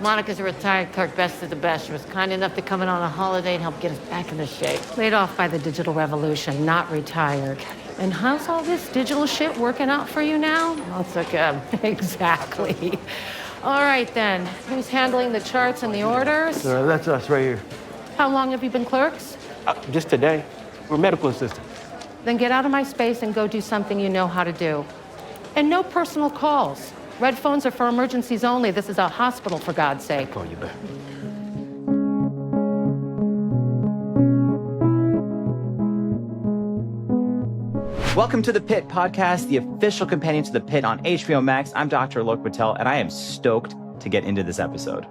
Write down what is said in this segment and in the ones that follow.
Monica's a retired clerk, best of the best. She was kind enough to come in on a holiday and help get us back into shape. Laid off by the digital revolution, not retired. And how's all this digital shit working out for you now? Well, it's okay. Exactly. All right, then. Who's handling the charts and the orders? That's us right here. How long have you been clerks? Just today. We're medical assistants. Then get out of my space and go do something you know how to do. And no personal calls. Red phones are for emergencies only. This is a hospital, for God's sake. I'll call you back. Welcome to the Pitt podcast, the official companion to the Pitt on HBO Max. I'm Dr. Alok, Patel, and I am stoked to get into this episode.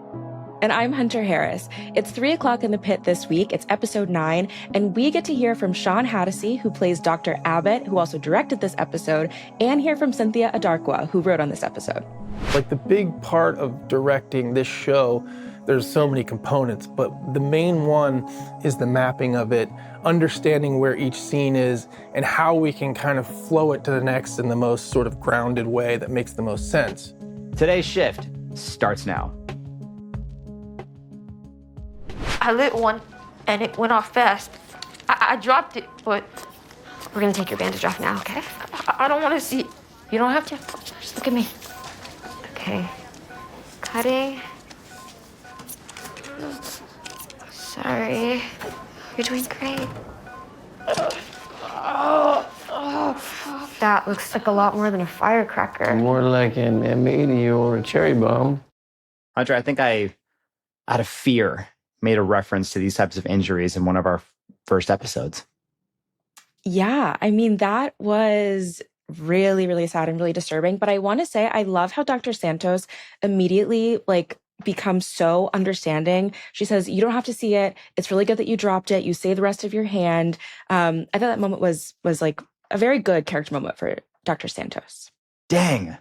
And I'm Hunter Harris. It's 3 o'clock in the Pitt this week. It's episode 9, and we get to hear from Shawn Hatosy, who plays Dr. Abbott, who also directed this episode, and hear from Cynthia Adarkwa, who wrote on this episode. Like, the big part of directing this show, there's so many components, but the main one is the mapping of it, understanding where each scene is, and how we can kind of flow it to the next in the most sort of grounded way that makes the most sense. Today's shift starts now. I lit one, and it went off fast. I dropped it, but we're gonna take your bandage off now, okay? I don't want to see. You don't have to. Just look at me. Okay. Cutting. Sorry. You're doing great. That looks like a lot more than a firecracker. More like an M80 or a cherry bomb. Hunter, I think I, out of fear, made a reference to these types of injuries in one of our first episodes. Yeah, I mean, that was really, really sad and really disturbing. But I want to say, I love how Dr. Santos immediately, becomes so understanding. She says, you don't have to see it. It's really good that you dropped it. You saved the rest of your hand. I thought that moment was like a very good character moment for Dr. Santos. Dang.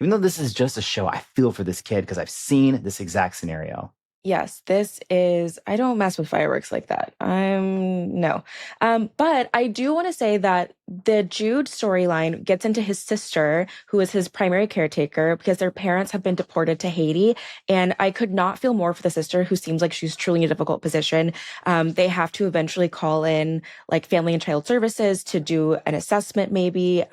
Even though this is just a show, I feel for this kid because I've seen this exact scenario. Yes, this is, I don't mess with fireworks like that. No. But I do want to say that the Jude storyline gets into his sister, who is his primary caretaker, because their parents have been deported to Haiti. And I could not feel more for the sister, who seems like she's truly in a difficult position. They have to eventually call in family and child services to do an assessment maybe,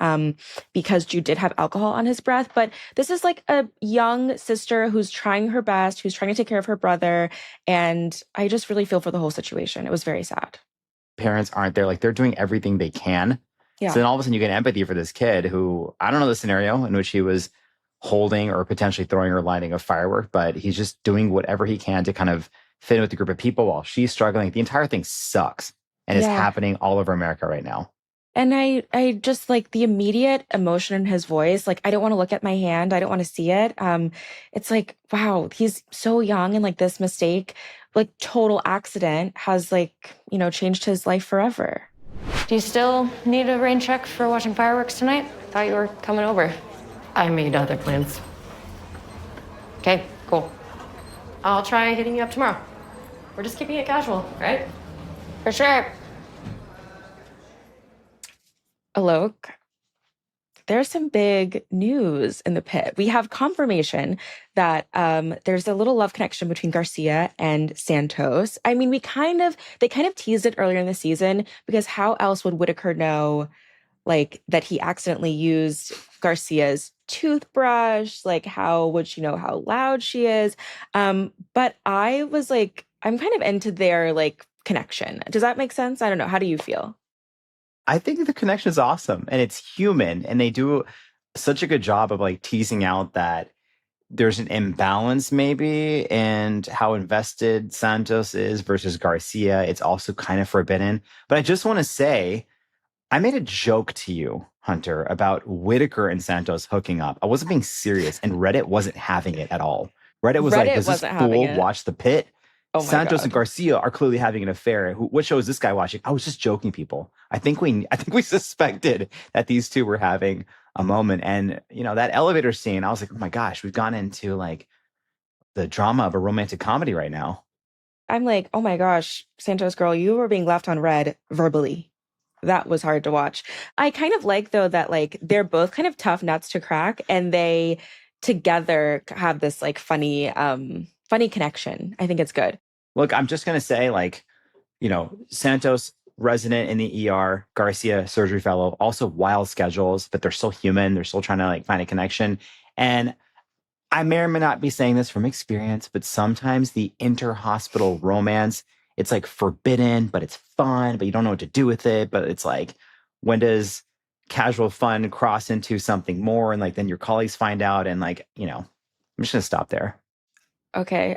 because Jude did have alcohol on his breath. But this is a young sister who's trying her best, who's trying to take care of her brother. And I just really feel for the whole situation. It was very sad. Parents aren't there. They're doing everything they can. Yeah. So then all of a sudden you get empathy for this kid who, I don't know the scenario in which he was holding or potentially throwing or lighting a firework, but he's just doing whatever he can to kind of fit in with the group of people while she's struggling. The entire thing sucks and is happening all over America right now. And I just the immediate emotion in his voice. I don't want to look at my hand. I don't want to see it. It's wow, he's so young, and this mistake, total accident has changed his life forever. Do you still need a rain check for watching fireworks tonight? Thought you were coming over. I made other plans. Okay, cool. I'll try hitting you up tomorrow. We're just keeping it casual, right? For sure. Alok, there's some big news in the Pit. We have confirmation that there's a little love connection between Garcia and Santos. I mean, they kind of teased it earlier in the season, because how else would Whitaker know, that he accidentally used Garcia's toothbrush? How would she know how loud she is? But I was I'm kind of into their connection. Does that make sense? I don't know. How do you feel? I think the connection is awesome and it's human, and they do such a good job of teasing out that there's an imbalance maybe in how invested Santos is versus Garcia. It's also kind of forbidden. But I just want to say, I made a joke to you, Hunter, about Whitaker and Santos hooking up. I wasn't being serious, and Reddit wasn't having it at all. Reddit was does this fool watch the Pit? Oh my Santos God. and Garcia are clearly having an affair. What show is this guy watching? I was just joking, people. I think we suspected that these two were having a moment. And, that elevator scene, I was like, oh my gosh, we've gone into the drama of a romantic comedy right now. I'm oh my gosh, Santos girl, you were being left on red verbally. That was hard to watch. I kind of though, that they're both kind of tough nuts to crack, and they together have this funny funny connection. I think it's good. Look, I'm just going to say, like, Santos, resident in the ER, Garcia, surgery fellow, also wild schedules, but they're still human. They're still trying to like find a connection. And I may or may not be saying this from experience, but sometimes the inter-hospital romance, it's like forbidden, but it's fun, but you don't know what to do with it. But it's like, when does casual fun cross into something more? And like, then your colleagues find out and like, I'm just going to stop there. Okay.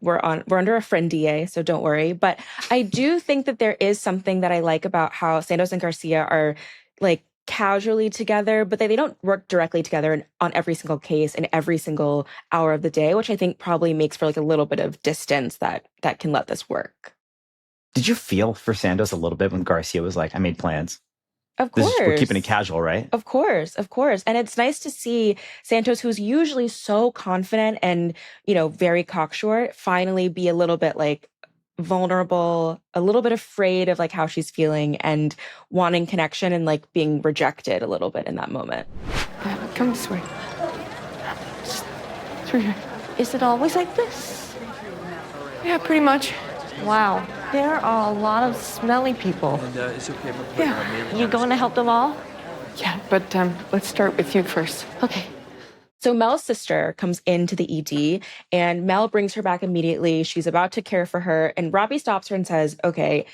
We're under a friend DA, so don't worry. But I do think that there is something that I like about how Santos and Garcia are like casually together, but they don't work directly together on every single case and every single hour of the day, which I think probably makes for like a little bit of distance that can let this work. Did you feel for Santos a little bit when Garcia was like, I made plans? Of course. We're keeping it casual, right? Of course. And it's nice to see Santos, who's usually so confident and, very cocksure, finally be a little bit like vulnerable, a little bit afraid of like how she's feeling and wanting connection and like being rejected a little bit in that moment. Come this way. Through here. Is it always like this? Yeah, pretty much. Wow, there are a lot of smelly people. It's okay. Yeah. You going to help them all? Yeah, but let's start with you first. Okay. So Mel's sister comes into the ED and Mel brings her back immediately. She's about to care for her. And Robby stops her and says, okay,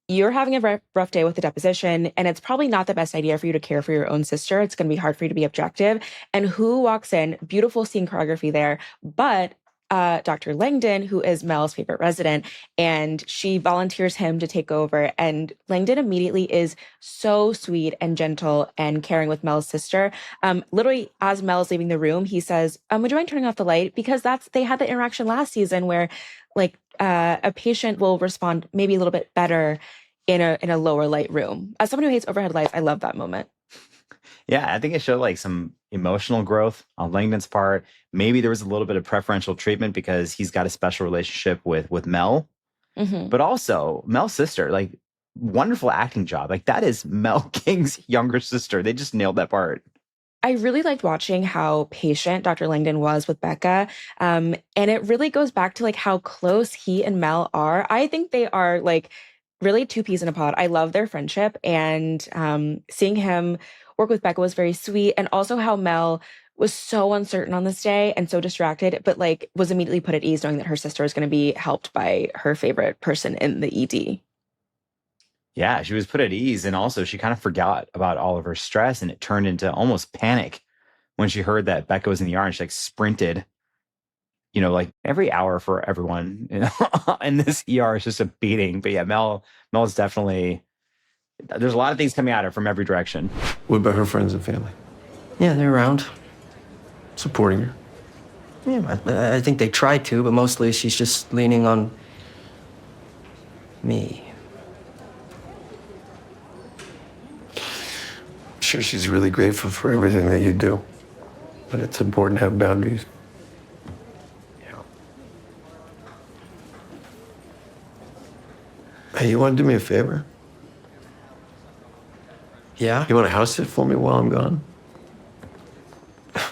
you're having a rough day with the deposition, and it's probably not the best idea for you to care for your own sister. It's going to be hard for you to be objective. And who walks in? Beautiful scene choreography there. But Dr. Langdon, who is Mel's favorite resident, and she volunteers him to take over. And Langdon immediately is so sweet and gentle and caring with Mel's sister. Literally, as Mel's leaving the room, he says, would you mind turning off the light? Because they had the interaction last season where like a patient will respond maybe a little bit better in a lower light room. As someone who hates overhead lights, I love that moment. Yeah, I think it showed like some emotional growth on Langdon's part. Maybe there was a little bit of preferential treatment because he's got a special relationship with Mel. Mm-hmm. But also Mel's sister, like wonderful acting job. Like that is Mel King's younger sister. They just nailed that part. I really liked watching how patient Dr. Langdon was with Becca. And it really goes back to like how close he and Mel are. I think they are like really two peas in a pod. I love their friendship, and seeing him work with Becca was very sweet. And also how Mel was so uncertain on this day and so distracted, but like was immediately put at ease knowing that her sister is going to be helped by her favorite person in the ED. Yeah, she was put at ease. And also she kind of forgot about all of her stress, and it turned into almost panic when she heard that Becca was in the ER, and she like sprinted, like every hour for everyone, and this ER is just a beating. But yeah, Mel is definitely, there's a lot of things coming at her from every direction. What about her friends and family? Yeah, they're around. Supporting her? Yeah, I think they try to, but mostly she's just leaning on me. I'm sure she's really grateful for everything that you do. But it's important to have boundaries. Yeah. Hey, you want to do me a favor? Yeah? You want to house sit for me while I'm gone?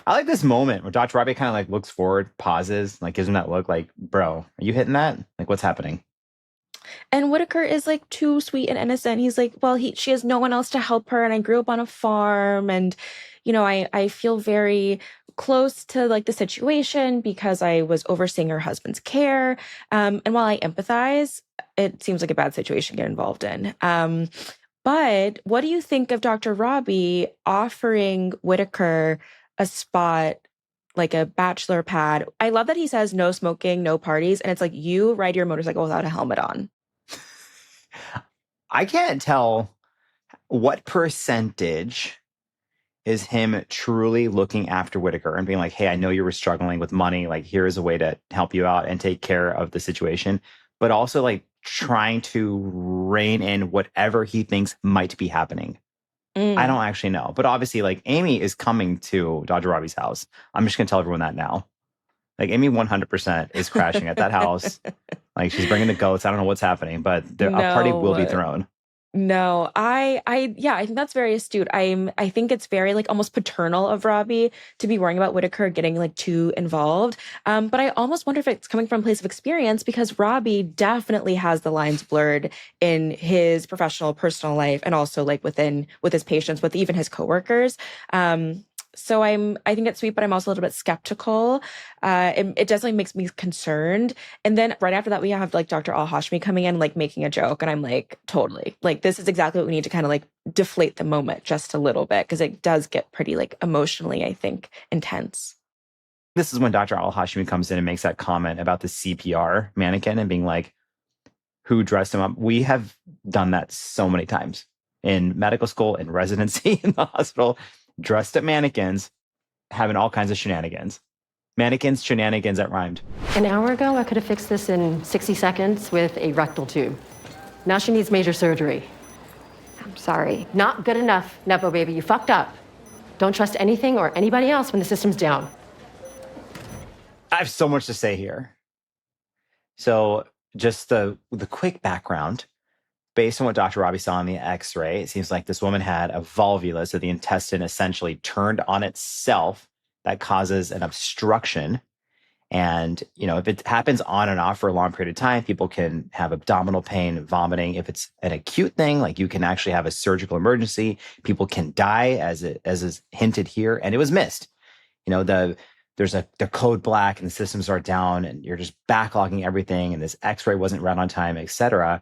I like this moment where Dr. Robby kind of like looks forward, pauses, like gives him that look like, bro, are you hitting that? Like, what's happening? And Whitaker is like too sweet and innocent. He's like, well, she has no one else to help her. And I grew up on a farm. And, I feel very close to like the situation because I was overseeing her husband's care. And while I empathize, it seems like a bad situation to get involved in. But what do you think of Dr. Robby offering Whitaker a spot, like a bachelor pad? I love that he says no smoking, no parties. And it's like you ride your motorcycle without a helmet on. I can't tell what percentage is him truly looking after Whitaker and being like, hey, I know you were struggling with money. Like, here is a way to help you out and take care of the situation. But also like trying to rein in whatever he thinks might be happening. I don't actually know. But obviously, like, Amy is coming to Dr. Robby's house. I'm just going to tell everyone that now. Like, Amy 100% is crashing at that house. Like, she's bringing the goats. I don't know what's happening, but a party will be thrown. No, yeah, I think that's very astute. I think it's very like almost paternal of Robby to be worrying about Whitaker getting like too involved. But I almost wonder if it's coming from a place of experience because Robby definitely has the lines blurred in his professional, personal life, and also like with his patients, with even his coworkers. So I think it's sweet, but I'm also a little bit skeptical. It definitely makes me concerned. And then right after that, we have like Dr. Al-Hashmi coming in, like making a joke. And I'm like, totally. Like, this is exactly what we need to kind of like deflate the moment just a little bit because it does get pretty like emotionally, I think, intense. This is when Dr. Al-Hashmi comes in and makes that comment about the CPR mannequin and being like, who dressed him up? We have done that so many times in medical school, in residency, in the hospital. Dressed up mannequins, having all kinds of shenanigans. Mannequins, shenanigans that rhymed. An hour ago, I could have fixed this in 60 seconds with a rectal tube. Now she needs major surgery. I'm sorry. Not good enough, Nepo baby. You fucked up. Don't trust anything or anybody else when the system's down. I have so much to say here. So just the quick background. Based on what Dr. Robby saw in the x-ray, it seems like this woman had a volvulus, so the intestine essentially turned on itself. That causes an obstruction. And, you know, if it happens on and off for a long period of time, people can have abdominal pain, vomiting. If it's an acute thing, like you can actually have a surgical emergency. People can die, as is hinted here, and it was missed. You know, there's the code black and the systems are down and you're just backlogging everything and this x-ray wasn't run on time, et cetera.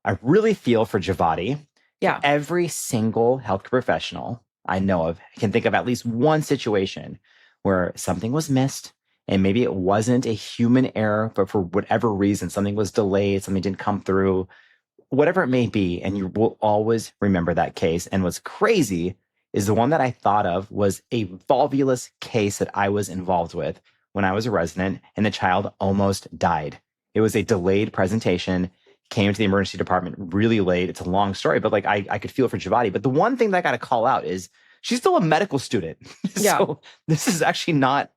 I really feel for Javadi. Yeah. Every single healthcare professional I know of can think of at least one situation where something was missed and maybe it wasn't a human error, but for whatever reason, something was delayed, something didn't come through, whatever it may be. And you will always remember that case. And what's crazy is the one that I thought of was a volvulus case that I was involved with when I was a resident and the child almost died. It was a delayed presentation. Came to the emergency department really late. It's a long story, but like I could feel for Javadi. But the one thing that I got to call out is she's still a medical student. Yeah. So this is actually not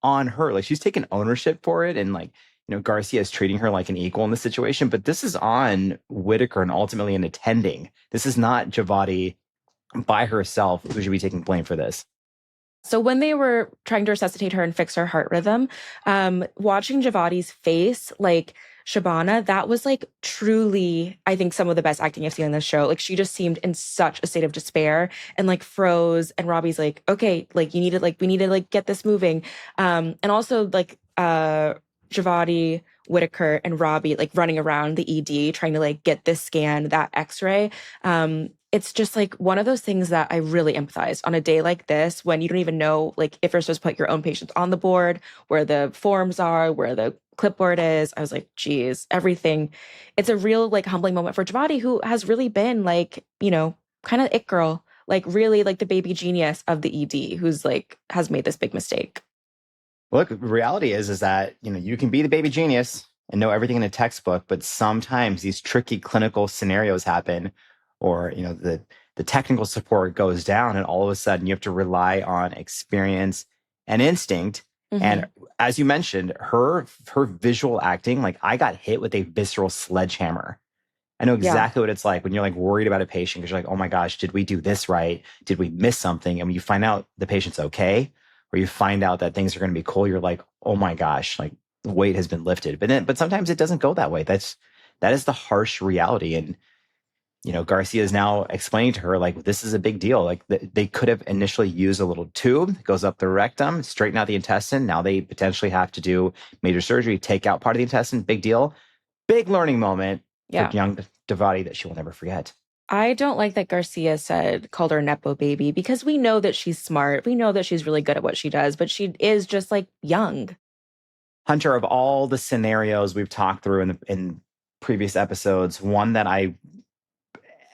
on her. Like she's taken ownership for it. And like, you know, Garcia is treating her like an equal in this situation, but this is on Whitaker and ultimately an attending. This is not Javadi by herself who should be taking blame for this. So when they were trying to resuscitate her and fix her heart rhythm, watching Javadi's face, like Shabana, that was like truly, I think, some of the best acting I've seen on this show. Like she just seemed in such a state of despair and like froze. And Robbie's like, okay, like we need to like get this moving. And also like Javadi, Whitaker, and Robby like running around the ED trying to like get this scan, that x-ray. It's just like one of those things that I really empathize on a day like this when you don't even know like if you're supposed to put your own patients on the board, where the forms are, where the clipboard is. I was like, geez, everything. It's a real like humbling moment for Javadi, who has really been like, you know, kind of it girl, like really like the baby genius of the ED who's like has made this big mistake. Look, the reality is that, you know, you can be the baby genius and know everything in a textbook, but sometimes these tricky clinical scenarios happen, or, you know, the technical support goes down and all of a sudden you have to rely on experience and instinct. Mm-hmm. And as you mentioned, her visual acting, like I got hit with a visceral sledgehammer. I know exactly what it's like when you're like worried about a patient because you're like, oh my gosh, did we do this right? Did we miss something? And when you find out the patient's okay, or you find out that things are going to be cool, you're like, oh my gosh, like the weight has been lifted. But sometimes it doesn't go that way. That is the harsh reality. And you know, Garcia is now explaining to her, like, this is a big deal. Like, they could have initially used a little tube that goes up the rectum, straighten out the intestine. Now they potentially have to do major surgery, take out part of the intestine. Big deal. Big learning moment for young Javadi that she will never forget. I don't like that Garcia called her Nepo baby, because we know that she's smart. We know that she's really good at what she does, but she is just, like, young. Hunter, of all the scenarios we've talked through in previous episodes, one that I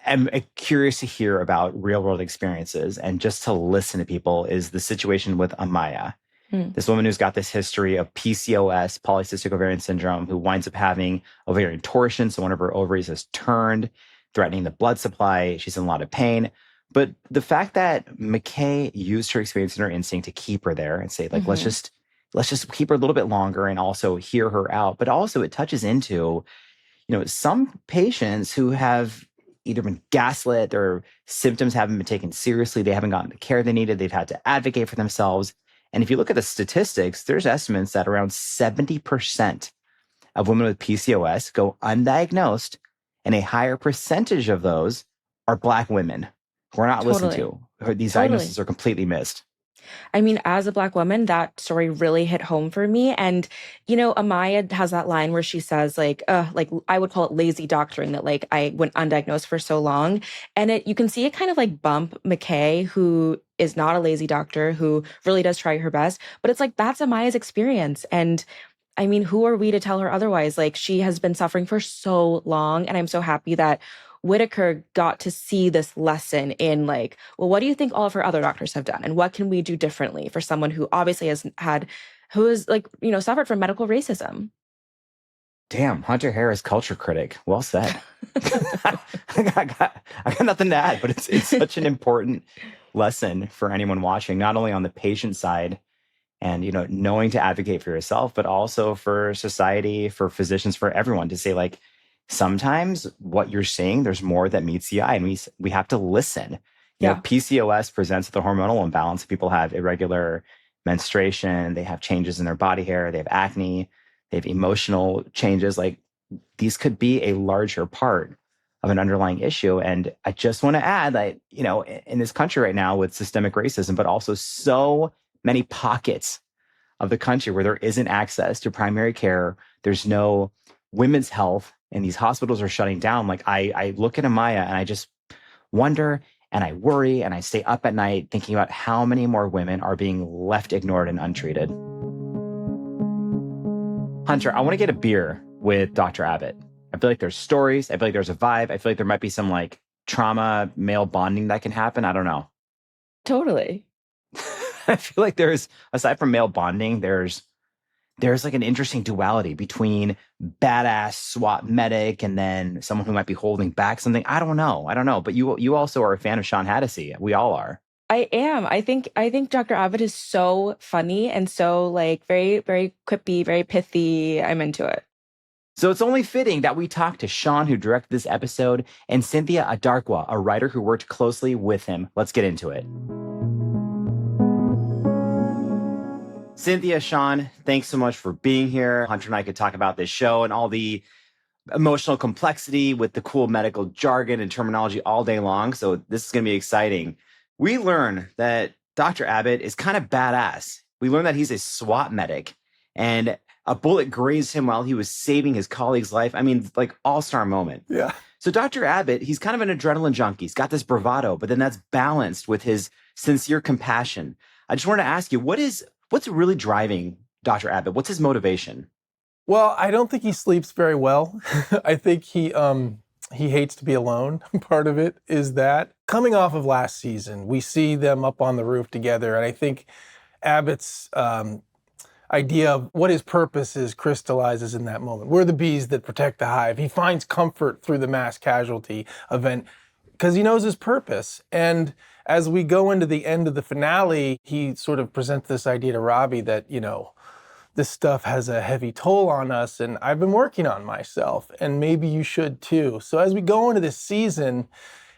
am curious to hear about real world experiences and just to listen to people is the situation with Amaya. This woman who's got this history of PCOS, polycystic ovarian syndrome, who winds up having ovarian torsion. So one of her ovaries has turned, threatening the blood supply. She's in a lot of pain. But the fact that McKay used her experience and her instinct to keep her there and say, like, let's just keep her a little bit longer and also hear her out. But also it touches into, you know, some patients who have either been gaslit, their symptoms haven't been taken seriously, they haven't gotten the care they needed, they've had to advocate for themselves. And if you look at the statistics, there's estimates that around 70% of women with PCOS go undiagnosed, and a higher percentage of those are Black women who are not listened to. These diagnoses are completely missed. I mean, as a Black woman, that story really hit home for me. And, Amaya has that line where she says, like I would call it lazy doctoring, that like I went undiagnosed for so long. And you can see it kind of like bump McKay, who is not a lazy doctor, who really does try her best. But it's like, that's Amaya's experience. And I mean, who are we to tell her otherwise? Like, she has been suffering for so long. And I'm so happy that Whitaker got to see this lesson in like, well, what do you think all of her other doctors have done? And what can we do differently for someone who obviously who is like, suffered from medical racism? Damn, Hunter Harris, culture critic. Well said. I got nothing to add, but it's such an important lesson for anyone watching, not only on the patient side and, knowing to advocate for yourself, but also for society, for physicians, for everyone to say like, sometimes what you're seeing, there's more that meets the eye, and we have to listen. PCOS presents with a hormonal imbalance. People have irregular menstruation, they have changes in their body hair, they have acne, they have emotional changes. Like, these could be a larger part of an underlying issue. And I just want to add that, in this country right now with systemic racism, but also so many pockets of the country where there isn't access to primary care, there's no women's health, and these hospitals are shutting down. Like, I look at Amaya and I just wonder, and I worry, and I stay up at night thinking about how many more women are being left ignored and untreated. Hunter, I want to get a beer with Dr. Abbott. I feel like there's stories. I feel like there's a vibe. I feel like there might be some like trauma, male bonding that can happen. I don't know. Totally. I feel like there's, aside from male bonding, there's like an interesting duality between badass SWAT medic and then someone who might be holding back something. I don't know. But you also are a fan of Shawn Hatosy. We all are. I am. I think Dr. Abbott is so funny and so like very, very quippy, very pithy. I'm into it. So it's only fitting that we talk to Shawn, who directed this episode, and Cynthia Adarkwa, a writer who worked closely with him. Let's get into it. Cynthia, Shawn, thanks so much for being here. Hunter and I could talk about this show and all the emotional complexity with the cool medical jargon and terminology all day long. So this is going to be exciting. We learn that Dr. Abbott is kind of badass. We learn that he's a SWAT medic, and a bullet grazed him while he was saving his colleague's life. I mean, like, all-star moment. Yeah. So Dr. Abbott, he's kind of an adrenaline junkie. He's got this bravado, but then that's balanced with his sincere compassion. I just wanted to ask you, what's really driving Dr. Abbott? What's his motivation? Well, I don't think he sleeps very well. I think he hates to be alone. Part of it is that. Coming off of last season, we see them up on the roof together, and I think Abbott's idea of what his purpose is crystallizes in that moment. We're the bees that protect the hive. He finds comfort through the mass casualty event because he knows his purpose. And as we go into the end of the finale, he sort of presents this idea to Robby that, this stuff has a heavy toll on us, and I've been working on myself, and maybe you should too. So as we go into this season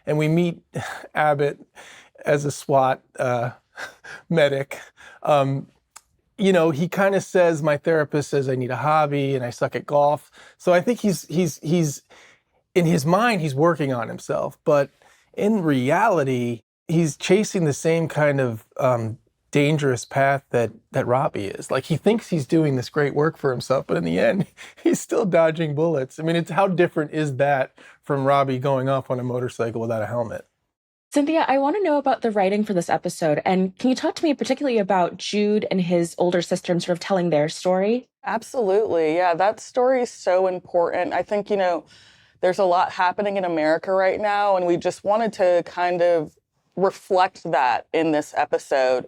and we meet Abbott as a SWAT medic, he kind of says, my therapist says I need a hobby and I suck at golf. So I think he's in his mind, he's working on himself, but in reality, he's chasing the same kind of dangerous path that Robby is. Like, he thinks he's doing this great work for himself, but in the end, he's still dodging bullets. I mean, how different is that from Robby going off on a motorcycle without a helmet? Cynthia, I want to know about the writing for this episode. And can you talk to me particularly about Jude and his older sister and sort of telling their story? Absolutely. Yeah, that story is so important. I think, there's a lot happening in America right now, and we just wanted to kind of reflect that in this episode.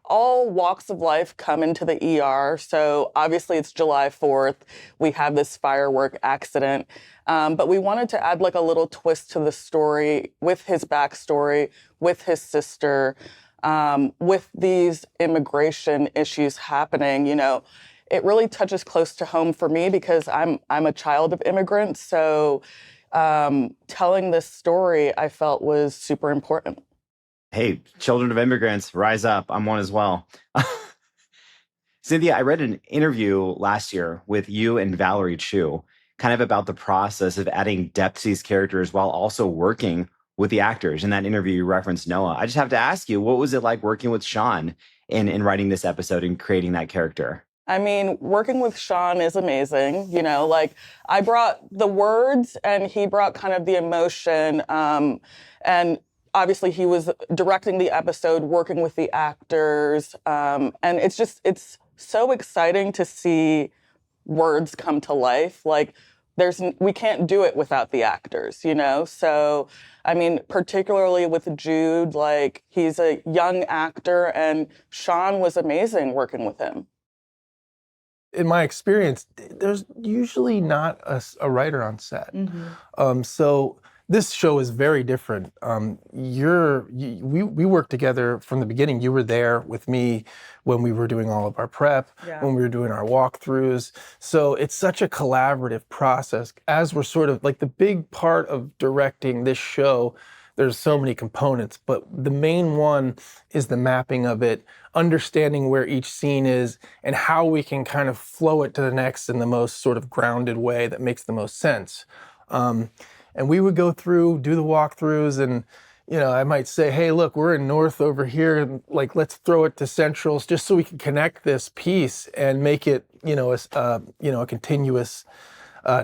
All walks of life come into the ER. So obviously it's July 4th. We have this firework accident. But we wanted to add like a little twist to the story with his backstory, with his sister, with these immigration issues happening. It really touches close to home for me because I'm a child of immigrants. So telling this story, I felt was super important. Hey, children of immigrants, rise up. I'm one as well. Cynthia, I read an interview last year with you and Valerie Chu, kind of about the process of adding depth to these characters while also working with the actors. In that interview, you referenced Noah. I just have to ask you, what was it like working with Shawn in writing this episode and creating that character? I mean, working with Shawn is amazing. You know, like I brought the words and he brought kind of the emotion. And obviously he was directing the episode, working with the actors. And it's so exciting to see words come to life. Like we can't do it without the actors, you know? So, I mean, particularly with Jude, like he's a young actor and Shawn was amazing working with him. In my experience, there's usually not a writer on set. So this show is very different. We worked together from the beginning. You were there with me when we were doing all of our prep, when we were doing our walkthroughs. So it's such a collaborative process. As we're sort of like the big part of directing this show, there's so many components, but the main one is the mapping of it, understanding where each scene is and how we can kind of flow it to the next in the most sort of grounded way that makes the most sense. And we would go through, do the walkthroughs, and I might say, hey, look, we're in North over here, and like let's throw it to Centrals just so we can connect this piece and make it, a continuous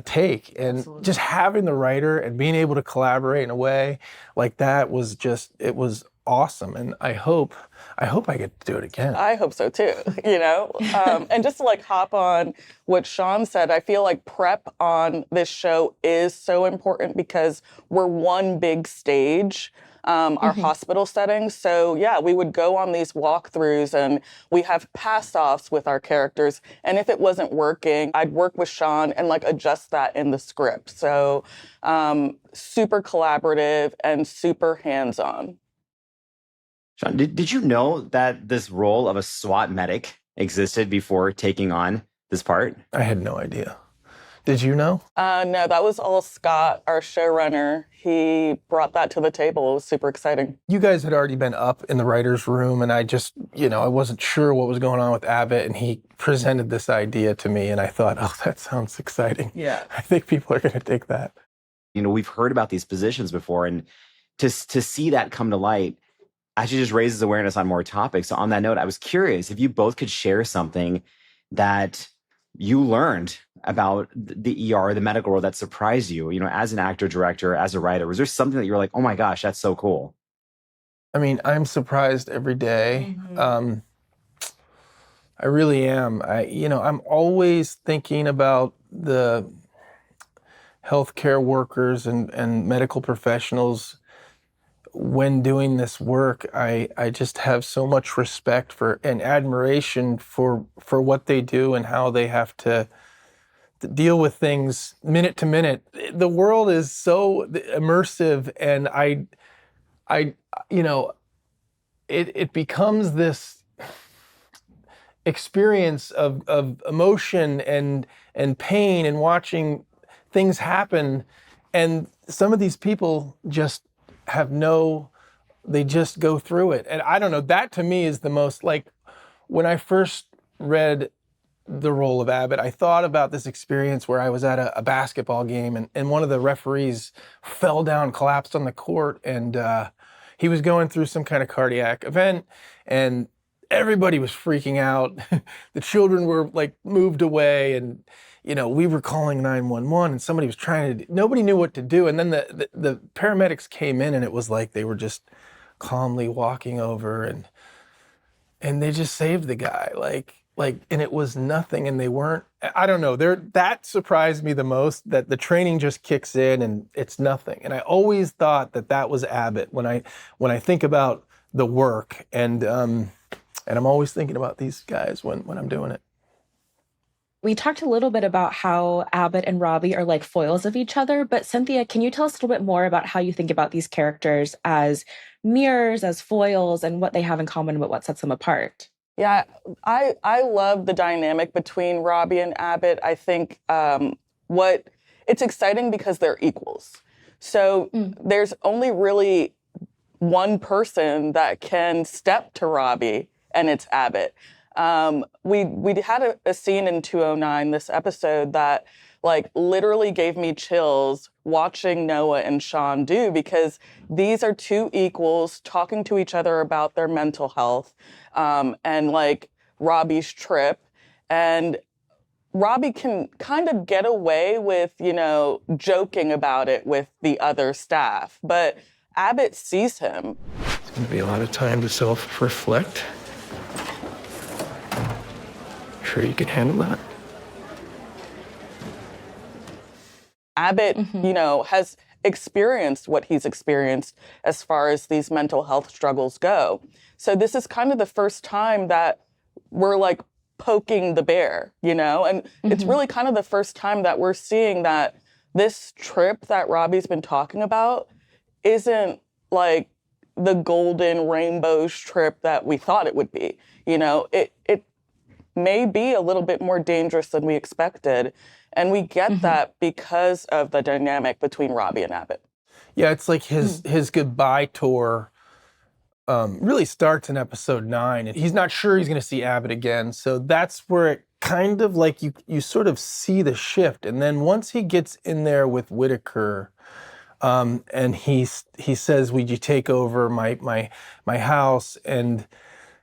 take. And Absolutely. Just having the writer and being able to collaborate in a way like that was it was awesome. And I hope I get to do it again. I hope so too, and just to like hop on what Shawn said, I feel like prep on this show is so important because we're one big stage, our hospital setting. So yeah, we would go on these walkthroughs and we have pass-offs with our characters. And if it wasn't working, I'd work with Shawn and like adjust that in the script. So super collaborative and super hands-on. Shawn, did you know that this role of a SWAT medic existed before taking on this part? I had no idea. Did you know? No, that was all Scott, our showrunner. He brought that to the table. It was super exciting. You guys had already been up in the writer's room, and I just, I wasn't sure what was going on with Abbott, and he presented this idea to me, and I thought, oh, that sounds exciting. Yeah. I think people are going to take that. We've heard about these positions before, and to see that come to light actually just raises awareness on more topics. So on that note, I was curious if you both could share something that you learned about the ER, the medical world, that surprised you, as an actor, director, as a writer. Was there something that you were like, oh my gosh, that's so cool? I mean, I'm surprised every day. I really am. I'm always thinking about the healthcare workers and medical professionals. When doing this work, I just have so much respect for and admiration for what they do and how they have to deal with things minute to minute. The world is so immersive, and it becomes this experience of emotion and pain and watching things happen. And some of these people just they just go through it. And I don't know, that to me is the most, like, when I first read the role of Abbott, I thought about this experience where I was at a basketball game and one of the referees fell down, collapsed on the court, and he was going through some kind of cardiac event, and everybody was freaking out. The children were like moved away, and we were calling 911, and somebody was nobody knew what to do. And then the paramedics came in, and it was like they were just calmly walking over, and they just saved the guy. And it was nothing, and they weren't, I don't know, that surprised me the most, that the training just kicks in and it's nothing. And I always thought that was Abbott when I think about the work, and I'm always thinking about these guys when I'm doing it. We talked a little bit about how Abbott and Robby are like foils of each other, but Cynthia, can you tell us a little bit more about how you think about these characters as mirrors, as foils, and what they have in common, but what sets them apart? Yeah, I love the dynamic between Robby and Abbott. I think what it's exciting because they're equals. So there's only really one person that can step to Robby, and it's Abbott. We had a scene in 209, this episode, that like literally gave me chills watching Noah and Shawn do, because these are two equals talking to each other about their mental health, and like Robby's trip. And Robby can kind of get away with, joking about it with the other staff, but Abbott sees him. It's going to be a lot of time to self-reflect. Sure you can handle that? Abbott, has experienced what he's experienced as far as these mental health struggles go. So this is kind of the first time that we're like poking the bear, and it's really kind of the first time that we're seeing that this trip that Robby's been talking about isn't like the golden rainbow trip that we thought it would be. It may be a little bit more dangerous than we expected. And we get that because of the dynamic between Robby and Abbott. Yeah, it's like his goodbye tour really starts in episode 9. And he's not sure he's going to see Abbott again. So that's where it kind of like you sort of see the shift. And then once he gets in there with Whitaker, and he says, "Would you take over my house?" And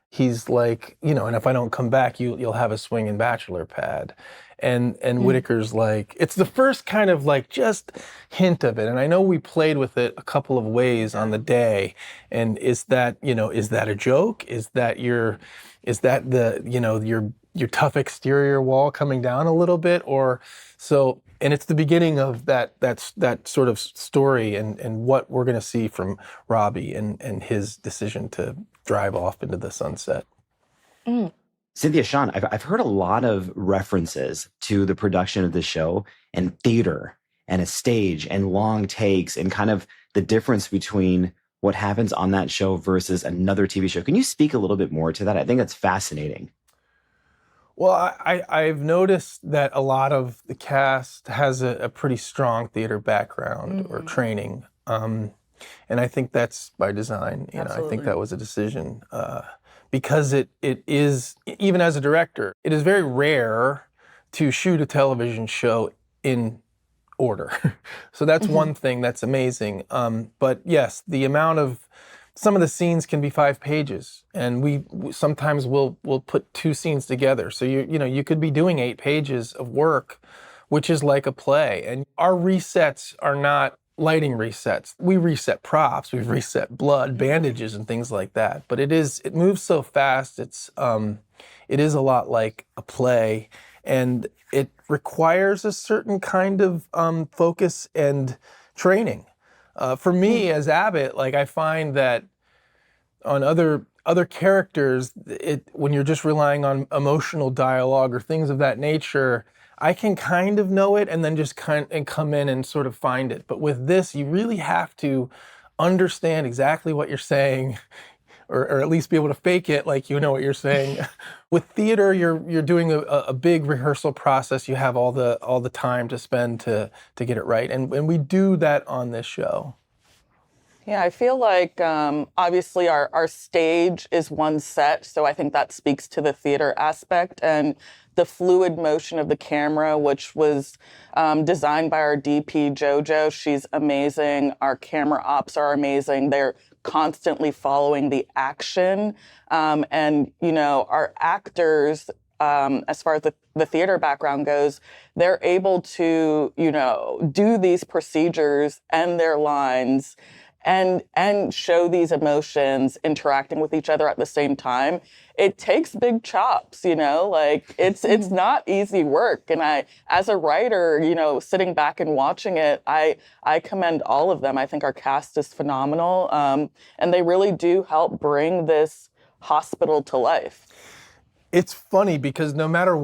he's like, and if I don't come back, you'll have a swinging bachelor pad. And Whitaker's like, it's the first kind of like just hint of it. And I know we played with it a couple of ways on the day. And is that a joke? Is that your tough exterior wall coming down a little bit? Or so, and it's the beginning of that sort of story and what we're going to see from Robby and his decision to drive off into the sunset. Cynthia, Shawn, I've heard a lot of references to the production of the show and theater and a stage and long takes and kind of the difference between what happens on that show versus another TV show. Can you speak a little bit more to that? I think that's fascinating. Well, I've noticed that a lot of the cast has a pretty strong theater background or training. And I think that's by design. I think that was a decision. Because it is, even as a director, it is very rare to shoot a television show in order. So that's one thing that's amazing. But yes, the amount of, some of the scenes can be 5 pages, and we sometimes we'll put 2 scenes together. So you could be doing 8 pages of work, which is like a play. And our resets are not lighting resets. We reset props, we reset blood, bandages, and things like that. But it moves so fast. It is a lot like a play, and it requires a certain kind of focus and training. For me as Abbott, like I find that on other characters, when you're just relying on emotional dialogue or things of that nature, I can kind of know it and then just come in and sort of find it. But with this, you really have to understand exactly what you're saying, or at least be able to fake it like you know what you're saying. With theater, you're doing a big rehearsal process. You have all the time to spend to get it right, and we do that on this show. Yeah, I feel like obviously our stage is one set, so I think that speaks to the theater aspect, and the fluid motion of the camera, which was designed by our DP, JoJo. She's amazing. Our camera ops are amazing. They're constantly following the action. And, our actors, as far as the theater background goes, they're able to, do these procedures and their lines and show these emotions interacting with each other at the same time. It takes big chops, it's not easy work. And I, as a writer, sitting back and watching it, I commend all of them. I think our cast is phenomenal. And they really do help bring this hospital to life. It's funny because no matter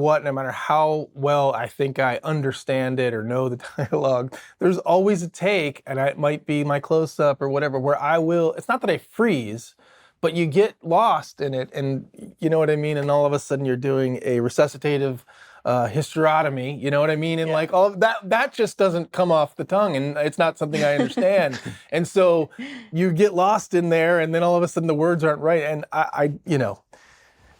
how well I think I understand it or know the dialogue, there's always a take, and it might be my close-up or whatever, where it's not that I freeze, but you get lost in it, and you know what I mean? And all of a sudden you're doing a resuscitative hysterotomy, you know what I mean? And like all of that just doesn't come off the tongue, and it's not something I understand. And so you get lost in there, and then all of a sudden the words aren't right. And I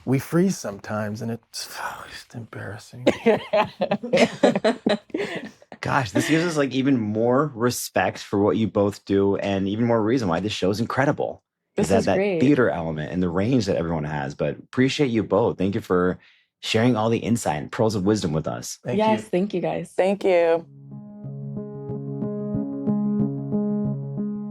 we freeze sometimes, and it's just embarrassing. Gosh, this gives us like even more respect for what you both do, and even more reason why this show's incredible. This That is that great. theater element and the range that everyone has. But appreciate you both. Thank you for sharing all the insight and pearls of wisdom with us. Yes, thank you guys. Thank you.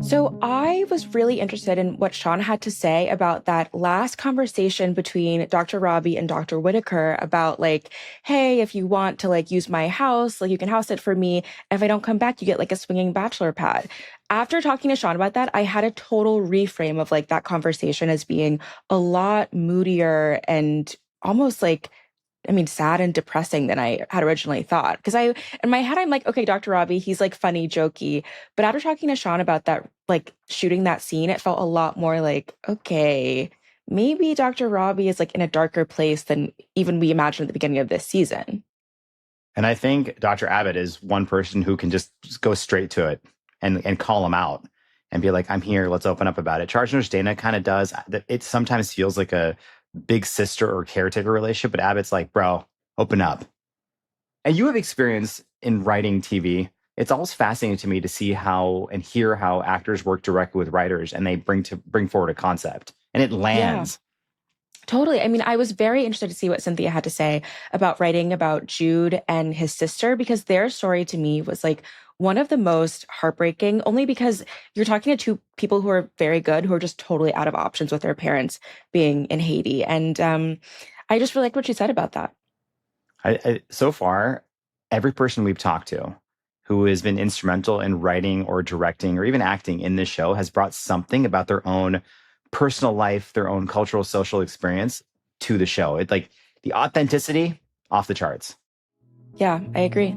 So I was really interested in what Shawn had to say about that last conversation between Dr. Robby and Dr. Whitaker about like, hey, if you want to like use my house, like you can house it for me. If I don't come back, you get like a swinging bachelor pad. After talking to Shawn about that, I had a total reframe of like that conversation as being a lot moodier and almost like, I mean, sad and depressing than I had originally thought. Because in my head, I'm like, okay, Dr. Robby, he's like funny, jokey. But after talking to Shawn about that, like shooting that scene, it felt a lot more like, okay, maybe Dr. Robby is like in a darker place than even we imagined at the beginning of this season. And I think Dr. Abbott is one person who can just go straight to it and call him out and be like, I'm here, let's open up about it. Charge Nurse Dana kind of does. It sometimes feels like a big sister or caretaker relationship, but Abbott's like, bro, open up. And you have experience in writing TV. It's always fascinating to me to see how and hear how actors work directly with writers and they bring forward a concept and it lands. Yeah. Totally. I mean, I was very interested to see what Cynthia had to say about writing about Jude and his sister, because their story to me was like one of the most heartbreaking, only because you're talking to two people who are very good, who are just totally out of options with their parents being in Haiti. And I just really liked what she said about that. So far, every person we've talked to who has been instrumental in writing or directing or even acting in this show has brought something about their own personal life, their own cultural, social experience to the show. It's like the authenticity off the charts. Yeah, I agree.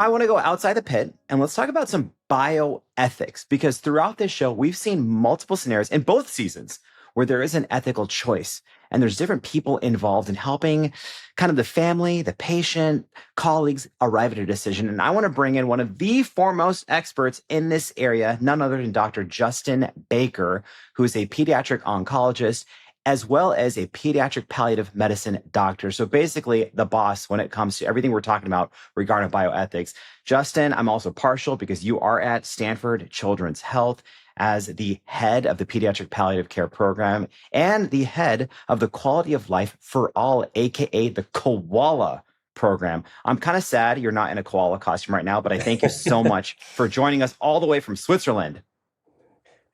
I want to go outside the pit and let's talk about some bioethics, because throughout this show, we've seen multiple scenarios in both seasons where there is an ethical choice and there's different people involved in helping kind of the family, the patient, colleagues arrive at a decision. And I want to bring in one of the foremost experts in this area, none other than Dr. Justin Baker, who is a pediatric oncologist as well as a pediatric palliative medicine doctor. So basically the boss when it comes to everything we're talking about regarding bioethics. Justin, I'm also partial because you are at Stanford Children's Health as the head of the Pediatric Palliative Care Program and the head of the Quality of Life for All, aka the Koala program. I'm kind of sad you're not in a koala costume right now, but I thank you so much for joining us all the way from Switzerland.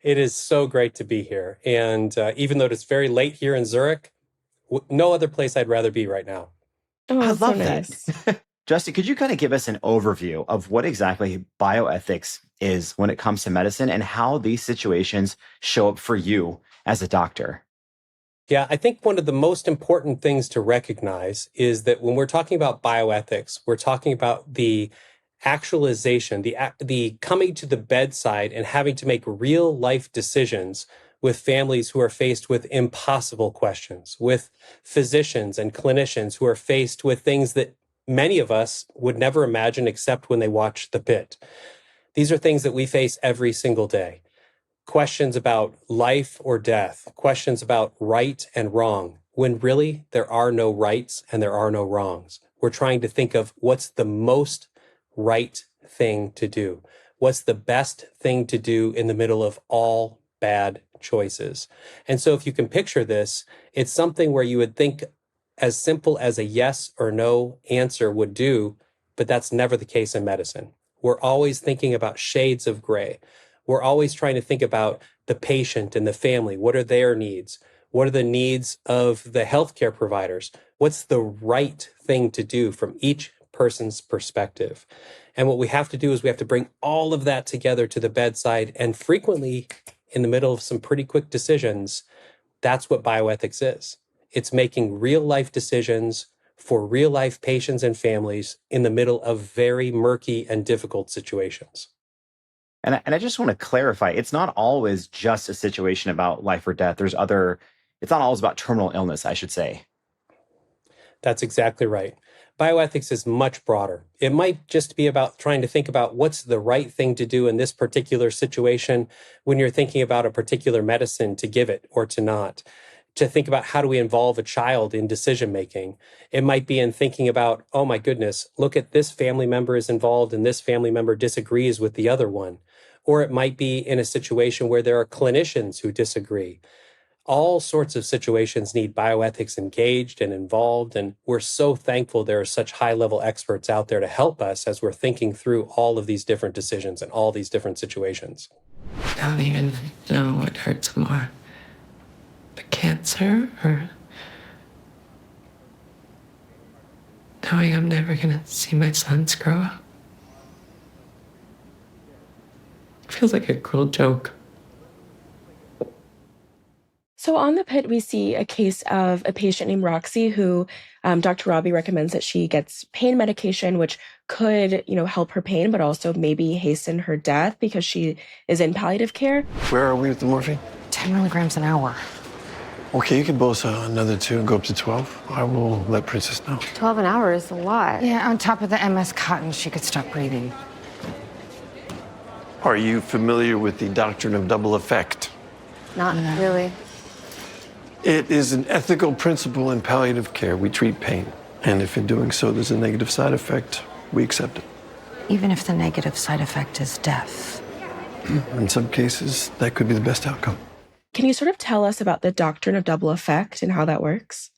It is so great to be here. And even though it's very late here in Zurich, no other place I'd rather be right now. Oh, I love so that. nice. Justin, could you kind of give us an overview of what exactly bioethics is when it comes to medicine and how these situations show up for you as a doctor? Yeah, I think one of the most important things to recognize is that when we're talking about bioethics, we're talking about the actualization, the coming to the bedside and having to make real life decisions with families who are faced with impossible questions, with physicians and clinicians who are faced with things that many of us would never imagine except when they watch The Pitt. These are things that we face every single day. Questions about life or death, questions about right and wrong, when really there are no rights and there are no wrongs. We're trying to think of what's the most right thing to do. What's the best thing to do in the middle of all bad choices? And so if you can picture this, it's something where you would think as simple as a yes or no answer would do, but that's never the case in medicine. We're always thinking about shades of gray. We're always trying to think about the patient and the family. What are their needs? What are the needs of the healthcare providers? What's the right thing to do from each person's perspective? And what we have to do is we have to bring all of that together to the bedside. And frequently, in the middle of some pretty quick decisions, that's what bioethics is. It's making real life decisions for real life patients and families in the middle of very murky and difficult situations. And I just want to clarify, it's not always just a situation about life or death. It's not always about terminal illness, I should say. That's exactly right. Bioethics is much broader. It might just be about trying to think about what's the right thing to do in this particular situation when you're thinking about a particular medicine to give it or to not. To think about how do we involve a child in decision making. It might be in thinking about, oh my goodness, look at this family member is involved and this family member disagrees with the other one. Or it might be in a situation where there are clinicians who disagree. All sorts of situations need bioethics engaged and involved, and we're so thankful there are such high-level experts out there to help us as we're thinking through all of these different decisions and all these different situations. I don't even know what hurts more. The cancer or knowing I'm never gonna see my sons grow up. It feels like a cruel joke. So on the Pitt, we see a case of a patient named Roxy who Dr. Robby recommends that she gets pain medication, which could, help her pain, but also maybe hasten her death because she is in palliative care. Where are we with the morphine? 10 milligrams an hour. Okay, you can dose another 2 and go up to 12. I will let Princess know. 12 an hour is a lot. Yeah, on top of the MS cotton, she could stop breathing. Are you familiar with the Doctrine of Double Effect? Not really. It is an ethical principle in palliative care. We treat pain. And if in doing so there's a negative side effect, we accept it. Even if the negative side effect is death. In some cases, that could be the best outcome. Can you sort of tell us about the Doctrine of Double Effect and how that works?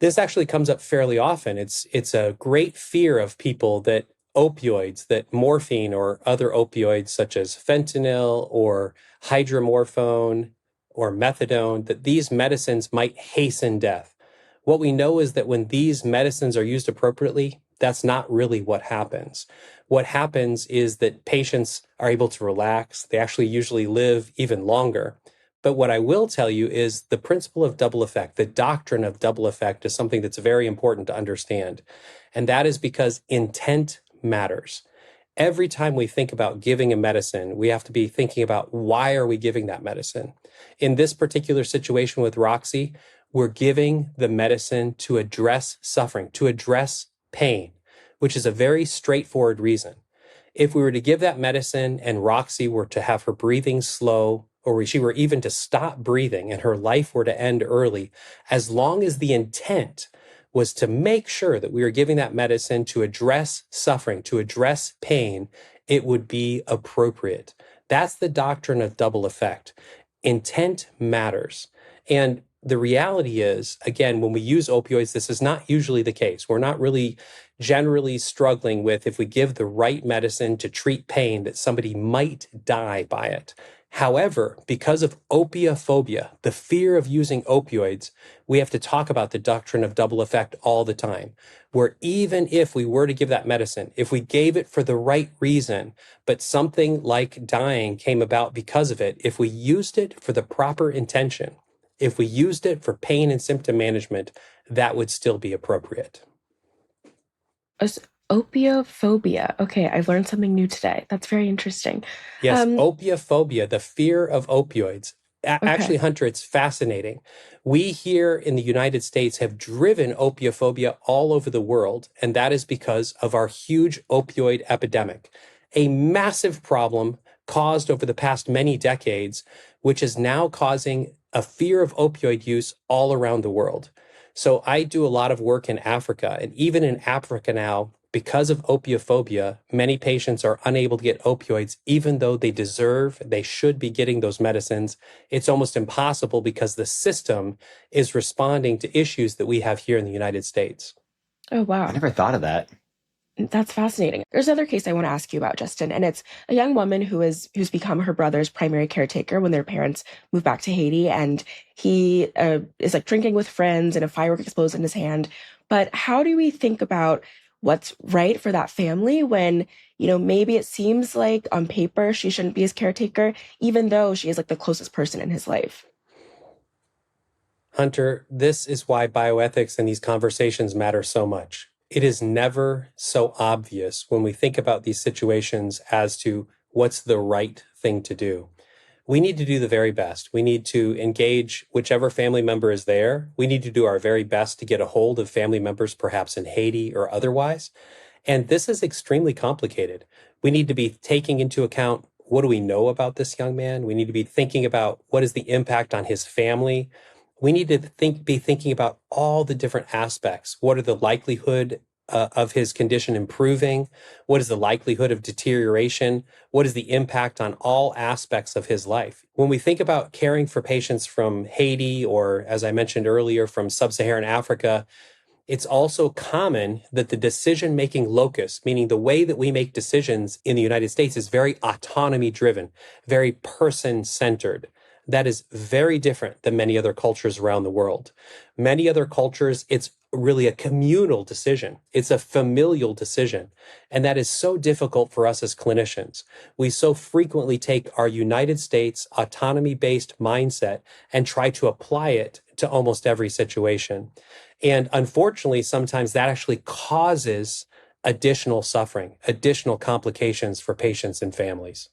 This actually comes up fairly often. It's a great fear of people that opioids, that morphine or other opioids such as fentanyl or hydromorphone or methadone, that these medicines might hasten death. What we know is that when these medicines are used appropriately, that's not really what happens. What happens is that patients are able to relax. They actually usually live even longer. But what I will tell you is the principle of double effect, the doctrine of double effect, is something that's very important to understand. And that is because intent matters. Every time we think about giving a medicine, we have to be thinking about why are we giving that medicine? In this particular situation with Roxy, we're giving the medicine to address suffering, to address pain, which is a very straightforward reason. If we were to give that medicine and Roxy were to have her breathing slow, or she were even to stop breathing and her life were to end early, as long as the intent was to make sure that we were giving that medicine to address suffering, to address pain, it would be appropriate. That's the doctrine of double effect. Intent matters. And the reality is, again, when we use opioids, this is not usually the case. We're not really generally struggling with, if we give the right medicine to treat pain, that somebody might die by it. However, because of opiophobia, the fear of using opioids, we have to talk about the doctrine of double effect all the time, where even if we were to give that medicine, if we gave it for the right reason, but something like dying came about because of it, if we used it for the proper intention, if we used it for pain and symptom management, that would still be appropriate. Opiophobia. Okay, I've learned something new today. That's very interesting. Yes, opiophobia, the fear of opioids. Actually, Hunter, it's fascinating. We here in the United States have driven opiophobia all over the world, and that is because of our huge opioid epidemic, a massive problem caused over the past many decades, which is now causing a fear of opioid use all around the world. So I do a lot of work in Africa, and even in Africa now, because of opiophobia, many patients are unable to get opioids, even though they should be getting those medicines. It's almost impossible because the system is responding to issues that we have here in the United States. Oh, wow. I never thought of that. That's fascinating. There's another case I want to ask you about, Justin, and it's a young woman who's become her brother's primary caretaker when their parents moved back to Haiti, and he is like drinking with friends and a firework explodes in his hand. But how do we think about what's right for that family when, maybe it seems like on paper she shouldn't be his caretaker, even though she is like the closest person in his life? Hunter, this is why bioethics and these conversations matter so much. It is never so obvious when we think about these situations as to what's the right thing to do. we need to do the very best. We need to engage whichever family member is there. We need to do our very best to get a hold of family members, perhaps in Haiti or otherwise. And this is extremely complicated. We need to be taking into account, what do we know about this young man? We need to be thinking about what is the impact on his family. We need to be thinking about all the different aspects. What are the likelihood of his condition improving? What is the likelihood of deterioration? What is the impact on all aspects of his life? When we think about caring for patients from Haiti, or as I mentioned earlier, from sub-Saharan Africa, it's also common that the decision-making locus, meaning the way that we make decisions in the United States, is very autonomy-driven, very person-centered. That is very different than many other cultures around the world. Many other cultures, it's really a communal decision. It's a familial decision. And that is so difficult for us as clinicians. We so frequently take our United States autonomy-based mindset and try to apply it to almost every situation. And unfortunately, sometimes that actually causes additional suffering, additional complications for patients and families.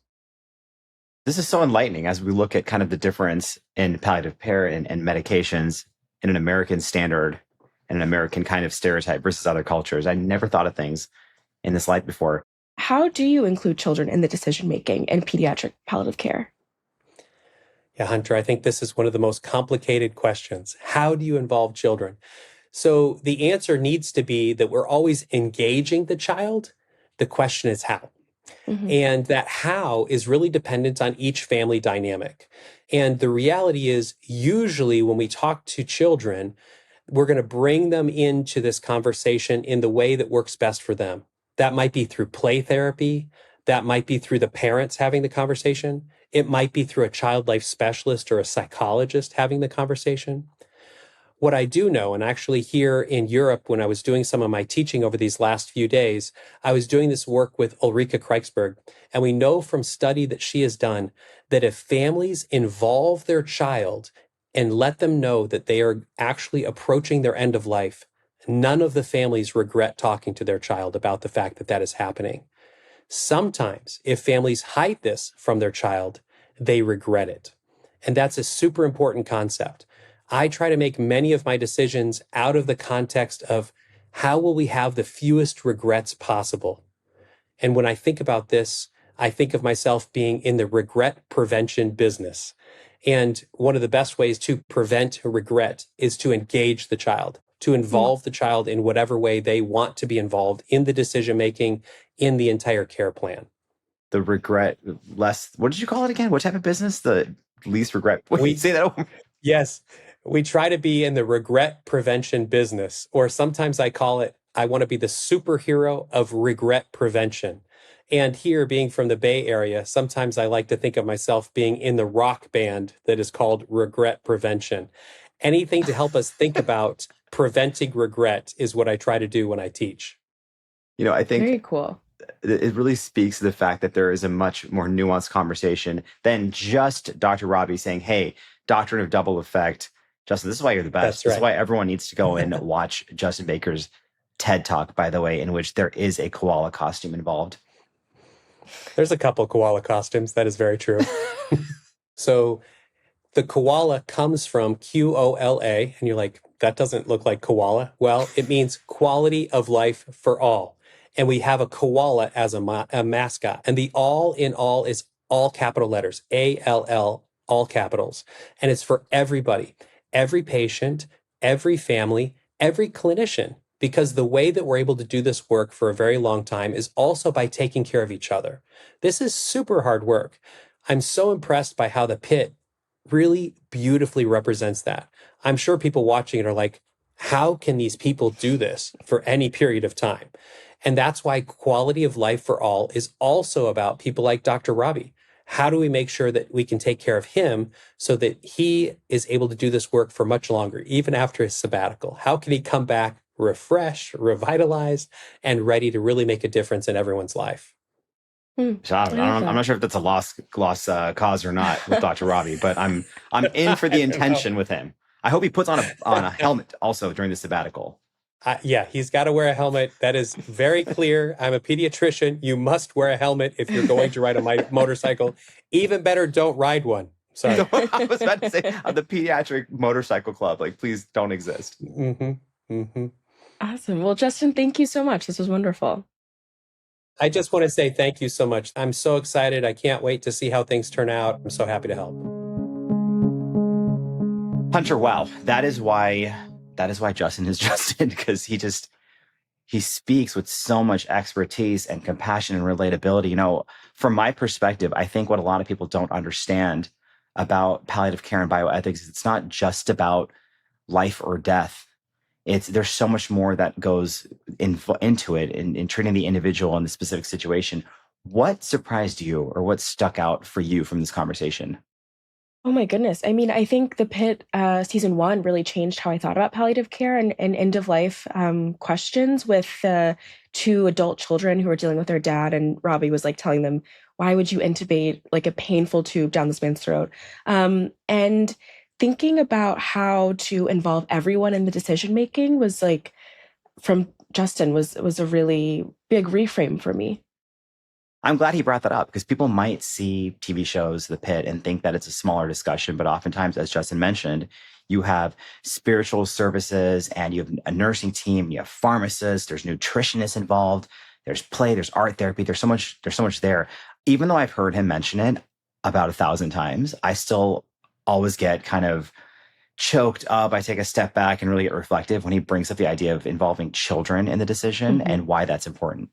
This is so enlightening as we look at kind of the difference in palliative care and medications in an American standard and an American kind of stereotype versus other cultures. I never thought of things in this light before. How do you include children in the decision-making in pediatric palliative care? Yeah, Hunter, I think this is one of the most complicated questions. How do you involve children? So the answer needs to be that we're always engaging the child. The question is how. Mm-hmm. And that how is really dependent on each family dynamic. And the reality is, usually when we talk to children, we're going to bring them into this conversation in the way that works best for them. That might be through play therapy. That might be through the parents having the conversation. It might be through a child life specialist or a psychologist having the conversation. What I do know, and actually here in Europe, when I was doing some of my teaching over these last few days, I was doing this work with Ulrike Kreiksberg, and we know from study that she has done that if families involve their child and let them know that they are actually approaching their end of life, none of the families regret talking to their child about the fact that that is happening. Sometimes, if families hide this from their child, they regret it. And that's a super important concept. I try to make many of my decisions out of the context of how will we have the fewest regrets possible. And when I think about this, I think of myself being in the regret prevention business. And one of the best ways to prevent regret is to engage the child, to involve the child in whatever way they want to be involved in the decision-making, in the entire care plan. The regret less, what did you call it again? What type of business? The least regret. Wait, say that over. Yes. We try to be in the regret prevention business, or sometimes I call it, I want to be the superhero of regret prevention. And here, being from the Bay Area, sometimes I like to think of myself being in the rock band that is called regret prevention. Anything to help us think about preventing regret is what I try to do when I teach. You know, I think very cool. It really speaks to the fact that there is a much more nuanced conversation than just Dr. Robby saying, hey, Doctrine of Double Effect. Justin, this is why you're the best. That's right. This is why everyone needs to go and watch Justin Baker's TED Talk, by the way, in which there is a koala costume involved. There's a couple koala costumes. That is very true. So the koala comes from QOLA, and you're like, that doesn't look like koala. Well, it means quality of life for all. And we have a koala as a mascot. And the all in all is all capital letters, ALL, all capitals. And it's for everybody. Every patient, every family, every clinician, because the way that we're able to do this work for a very long time is also by taking care of each other. This is super hard work. I'm so impressed by how the Pitt really beautifully represents that. I'm sure people watching it are like, how can these people do this for any period of time? And that's why quality of life for all is also about people like Dr. Robby. How do we make sure that we can take care of him so that he is able to do this work for much longer, even after his sabbatical? How can he come back refreshed, revitalized, and ready to really make a difference in everyone's life? So I'm not sure if that's a lost cause or not with Dr. Robby, but I'm in for the intention with him. I hope he puts on a helmet also during the sabbatical. Yeah, he's got to wear a helmet. That is very clear. I'm a pediatrician. You must wear a helmet if you're going to ride a motorcycle. Even better, don't ride one. Sorry. I was about to say, the pediatric motorcycle club, like, please don't exist. Awesome. Well, Justin, thank you so much. This was wonderful. I just want to say thank you so much. I'm so excited. I can't wait to see how things turn out. I'm so happy to help. Hunter, wow. That is why Justin is Justin, because he speaks with so much expertise and compassion and relatability. You know, from my perspective, I think what a lot of people don't understand about palliative care and bioethics is it's not just about life or death. There's so much more that goes into it in treating the individual in the specific situation. What surprised you or what stuck out for you from this conversation? Oh my goodness. I mean, I think the Pitt season 1 really changed how I thought about palliative care and end of life questions with 2 adult children who were dealing with their dad. And Robby was like telling them, why would you intubate like a painful tube down this man's throat? And thinking about how to involve everyone in the decision making was like, from Justin, was a really big reframe for me. I'm glad he brought that up because people might see TV shows, The Pitt, and think that it's a smaller discussion. But oftentimes, as Justin mentioned, you have spiritual services and you have a nursing team, you have pharmacists, there's nutritionists involved, there's play, there's art therapy, there's so much there. Even though I've heard him mention it about 1,000 times, I still always get kind of choked up. I take a step back and really get reflective when he brings up the idea of involving children in the decision and why that's important.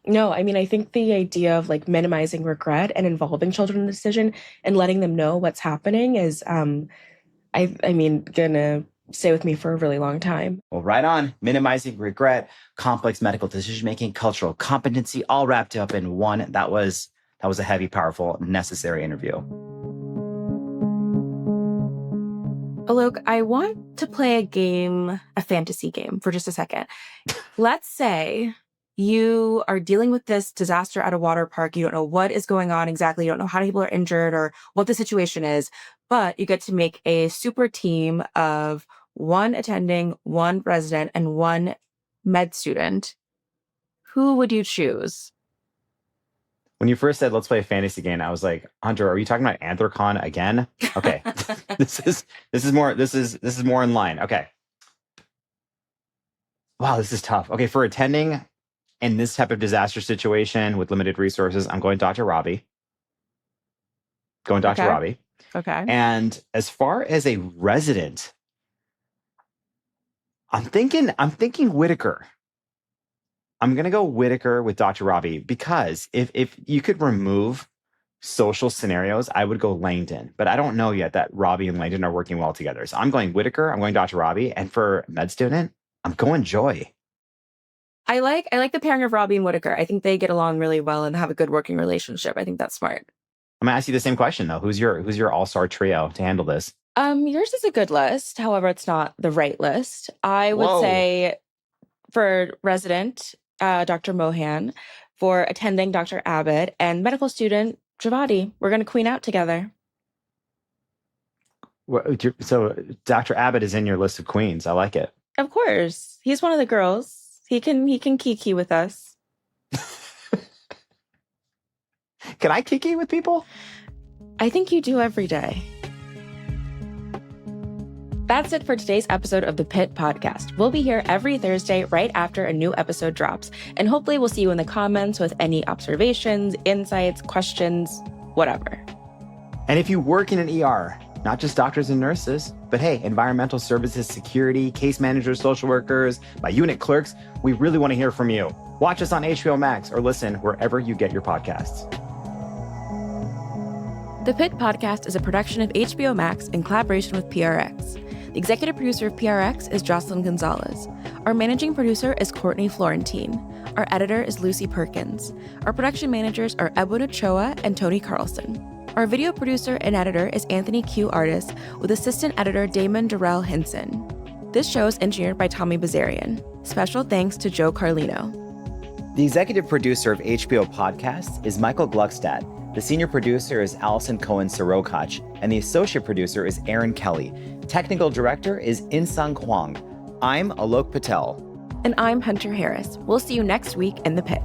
No, I mean, I think the idea of like minimizing regret and involving children in the decision and letting them know what's happening is, I mean, gonna stay with me for a really long time. Well, right on. Minimizing regret, complex medical decision-making, cultural competency, all wrapped up in one. That was a heavy, powerful, necessary interview. Alok, I want to play a fantasy game for just a second. Let's say you are dealing with this disaster at a water park. You don't know what is going on exactly. You don't know how many people are injured or what the situation is, but you get to make a super team of 1 attending, 1 resident, and 1 med student. Who would you choose? When you first said, let's play a fantasy game, I was like, Hunter, are you talking about Anthrocon again? Okay. This is more in line. Okay. Wow, this is tough. Okay, for attending in this type of disaster situation with limited resources, I'm going Dr. Robby. Robby. Okay. And as far as a resident, I'm thinking Whitaker. I'm going to go Whitaker with Dr. Robby because if you could remove social scenarios, I would go Langdon. But I don't know yet that Robby and Langdon are working well together. So I'm going Whitaker, I'm going Dr. Robby. And for med student, I'm going Joy. I like the pairing of Robby and Whitaker. I think they get along really well and have a good working relationship. I think that's smart. I'm gonna ask you the same question though. Who's your all-star trio to handle this? Yours is a good list. However, it's not the right list. I would say for resident, Dr. Mohan, for attending Dr. Abbott, and medical student Javadi. We're gonna queen out together. So Dr. Abbott is in your list of queens. I like it. Of course. He's one of the girls. He can kiki with us. Can I kiki with people? I think you do every day. That's it for today's episode of the Pitt Podcast. We'll be here every Thursday right after a new episode drops. And hopefully we'll see you in the comments with any observations, insights, questions, whatever. And if you work in an ER, not just doctors and nurses, but hey, environmental services, security, case managers, social workers, my unit clerks, we really want to hear from you. Watch us on HBO Max or listen wherever you get your podcasts. The Pitt Podcast is a production of HBO Max in collaboration with PRX. The executive producer of PRX is Jocelyn Gonzalez. Our managing producer is Courtney Florentine. Our editor is Lucy Perkins. Our production managers are Edwin Ochoa and Tony Carlson. Our video producer and editor is Anthony Q. Artis, with assistant editor Damon Durrell Hinson. This show is engineered by Tommy Bazarian. Special thanks to Joe Carlino. The executive producer of HBO Podcasts is Michael Gluckstadt. The senior producer is Allison Cohen-Sirokach, and the associate producer is Aaron Kelly. Technical director is Insung Kwang. I'm Alok Patel. And I'm Hunter Harris. We'll see you next week in the Pit.